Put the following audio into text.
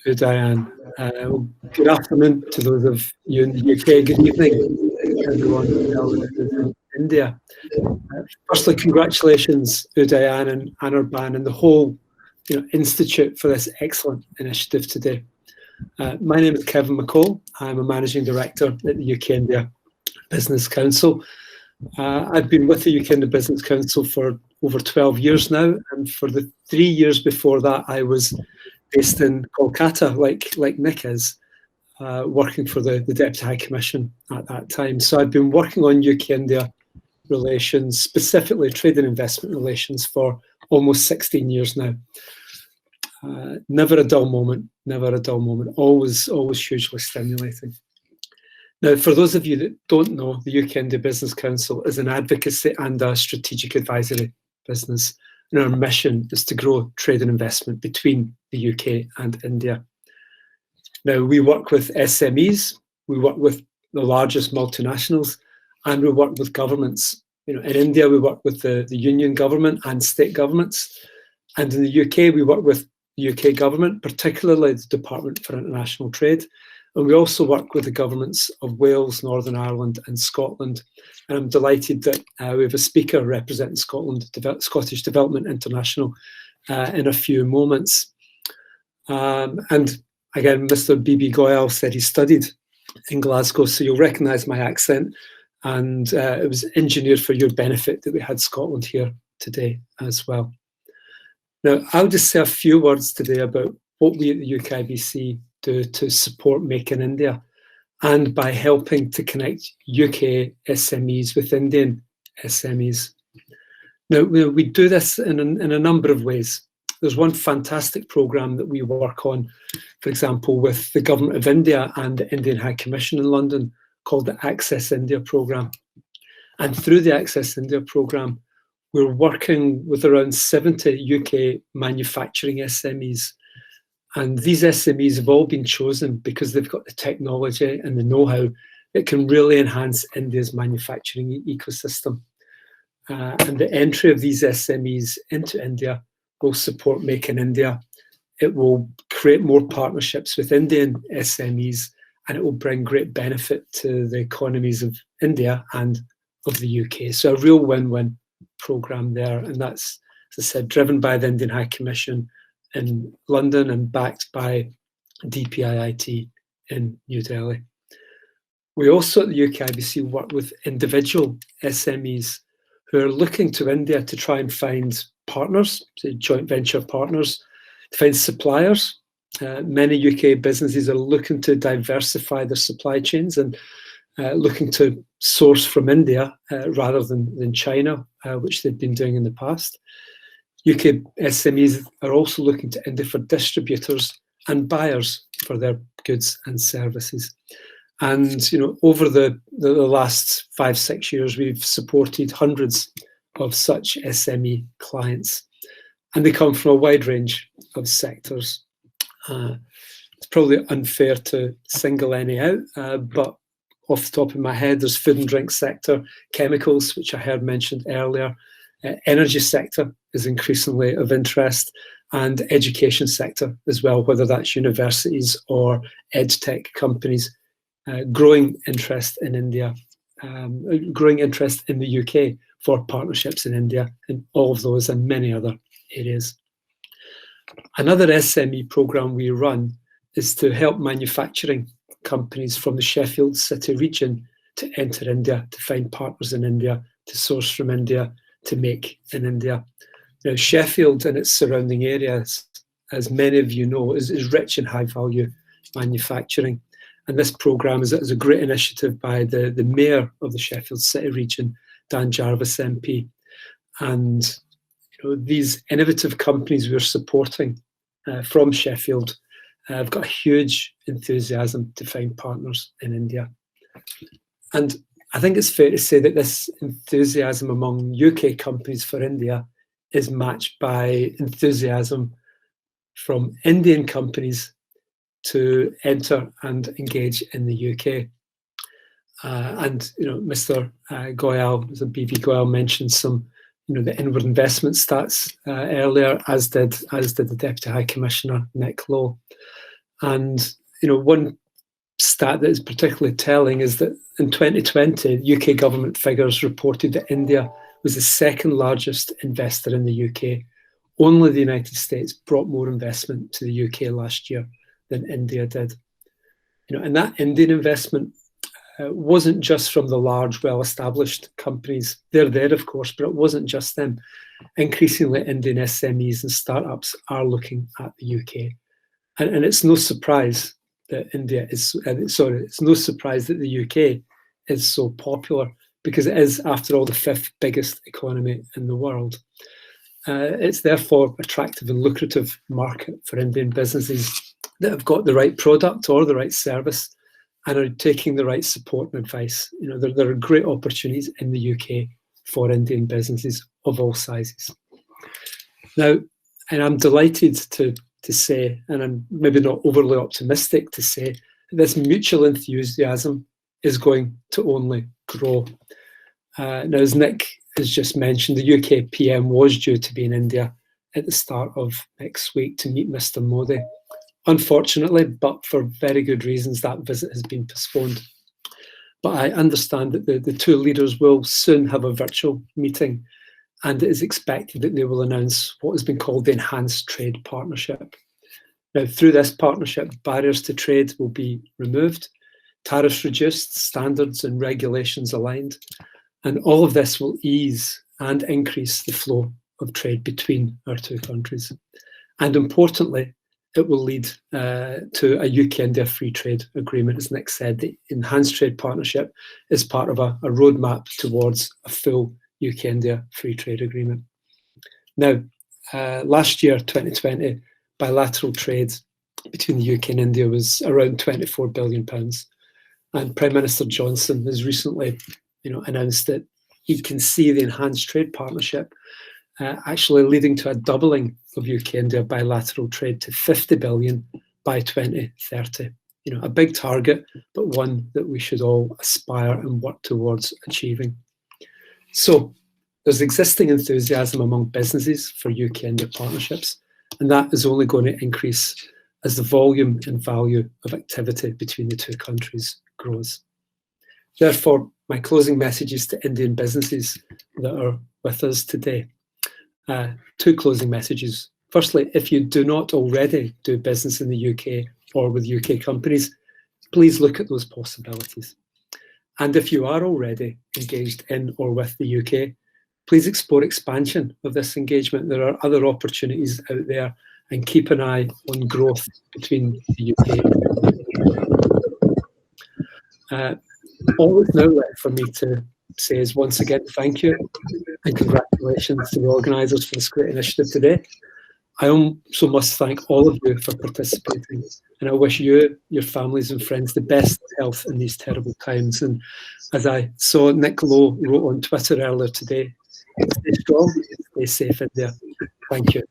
Diane. Well, good afternoon to those of you in the UK. Good evening, everyone in India. Firstly, congratulations, Diane and Anirban and the whole Institute for this excellent initiative today. My name is Kevin Mccole. I'm a Managing Director at the UK India Business Council. I've been with the UK India Business Council for over 12 years now, and for the 3 years before that, I was based in Kolkata, like Nick is, working for the Deputy High Commission at that time. So I've been working on UK-India relations, specifically trade and investment relations, for almost 16 years now. Never a dull moment, always hugely stimulating. Now, for those of you that don't know, the UK India Business Council is an advocacy and a strategic advisory business, and our mission is to grow trade and investment between the UK and India. Now, we work with SMEs, we work with the largest multinationals, and we work with governments. In India, we work with the union government and state governments, and in the UK, we work with the UK government, particularly the Department for International Trade. And we also work with the governments of Wales, Northern Ireland and Scotland. And I'm delighted that we have a speaker representing Scottish Development International in a few moments. And again, Mr. B.B. Goyal said he studied in Glasgow, so you'll recognise my accent. And it was engineered for your benefit that we had Scotland here today as well. Now, I'll just say a few words today about what we at the UKIBC do to support Make in India, and by helping to connect UK SMEs with Indian SMEs. Now, we do this in a number of ways. There's one fantastic programme that we work on, for example, with the Government of India and the Indian High Commission in London, called the Access India programme. And through the Access India programme, we're working with around 70 UK manufacturing SMEs. And these SMEs have all been chosen because they've got the technology and the know-how that can really enhance India's manufacturing ecosystem. And the entry of these SMEs into India will support Make in India. It will create more partnerships with Indian SMEs, and it will bring great benefit to the economies of India and of the UK. So a real win-win programme there. And that's, as I said, driven by the Indian High Commission in London and backed by DPIIT in New Delhi. We also at the UKIBC work with individual SMEs who are looking to India to try and find partners, say joint venture partners, to find suppliers. Many UK businesses are looking to diversify their supply chains and looking to source from India rather than China, which they've been doing in the past. UK SMEs are also looking to India for distributors and buyers for their goods and services. And over the last 5-6 years, we've supported hundreds of such SME clients, and they come from a wide range of sectors. It's probably unfair to single any out, but off the top of my head, there's food and drink sector, chemicals, which I heard mentioned earlier, energy sector is increasingly of interest, and education sector as well, whether that's universities or edtech companies. Growing interest in India, growing interest in the UK for partnerships in India, in all of those and many other areas. Another SME programme we run is to help manufacturing companies from the Sheffield City region to enter India, to find partners in India, to source from India, to make in India. Now, Sheffield and its surrounding areas, as many of you know, is rich in high-value manufacturing. And this programme is a great initiative by the Mayor of the Sheffield City region, Dan Jarvis MP. And these innovative companies we're supporting from Sheffield have got a huge enthusiasm to find partners in India. And I think it's fair to say that this enthusiasm among UK companies for India is matched by enthusiasm from Indian companies to enter and engage in the UK. And Mr. Goyal, Mr. B.B. Goyal mentioned some, the inward investment stats earlier, as did the Deputy High Commissioner Mccole. And one stat that is particularly telling is that in 2020, UK government figures reported that India was the second largest investor in the UK. Only the United States brought more investment to the UK last year than India did. And that Indian investment wasn't just from the large, well-established companies. They're there, of course, but it wasn't just them. Increasingly, Indian SMEs and startups are looking at the UK. And it's no surprise that it's no surprise that the UK is so popular, because it is, after all, the fifth biggest economy in the world. It's therefore attractive and lucrative market for Indian businesses that have got the right product or the right service and are taking the right support and advice. There are great opportunities in the UK for Indian businesses of all sizes. Now, and I'm delighted to say, and I'm maybe not overly optimistic to say, that this mutual enthusiasm is going to only grow. Now, as Nick has just mentioned, the UK PM was due to be in India at the start of next week to meet Mr. Modi. Unfortunately, but for very good reasons, that visit has been postponed. But I understand that the two leaders will soon have a virtual meeting, and it is expected that they will announce what has been called the Enhanced Trade Partnership. Now, through this partnership, barriers to trade will be removed, tariffs reduced, standards and regulations aligned, and all of this will ease and increase the flow of trade between our two countries. And importantly, it will lead to a UK-India free trade agreement. As Nick said, the Enhanced Trade Partnership is part of a roadmap towards a full UK-India free trade agreement. Now, last year, 2020, bilateral trade between the UK and India was around £24 billion. And Prime Minister Johnson has recently announced that he can see the Enhanced Trade Partnership actually leading to a doubling of UK-India bilateral trade to 50 billion by 2030. A big target, but one that we should all aspire and work towards achieving. So there's existing enthusiasm among businesses for UK-India partnerships, and that is only going to increase as the volume and value of activity between the two countries grows. Therefore, my closing messages to Indian businesses that are with us today. Two closing messages. Firstly, if you do not already do business in the UK or with UK companies, please look at those possibilities. And if you are already engaged in or with the UK, please explore expansion of this engagement. There are other opportunities out there, and keep an eye on growth between the UK. All that's now left for me to say is once again thank you and congratulations to the organisers for this great initiative today. I also must thank all of you for participating, and I wish you, your families and friends the best health in these terrible times. And as I saw Mccole wrote on Twitter earlier today, stay strong, stay safe in there. Thank you.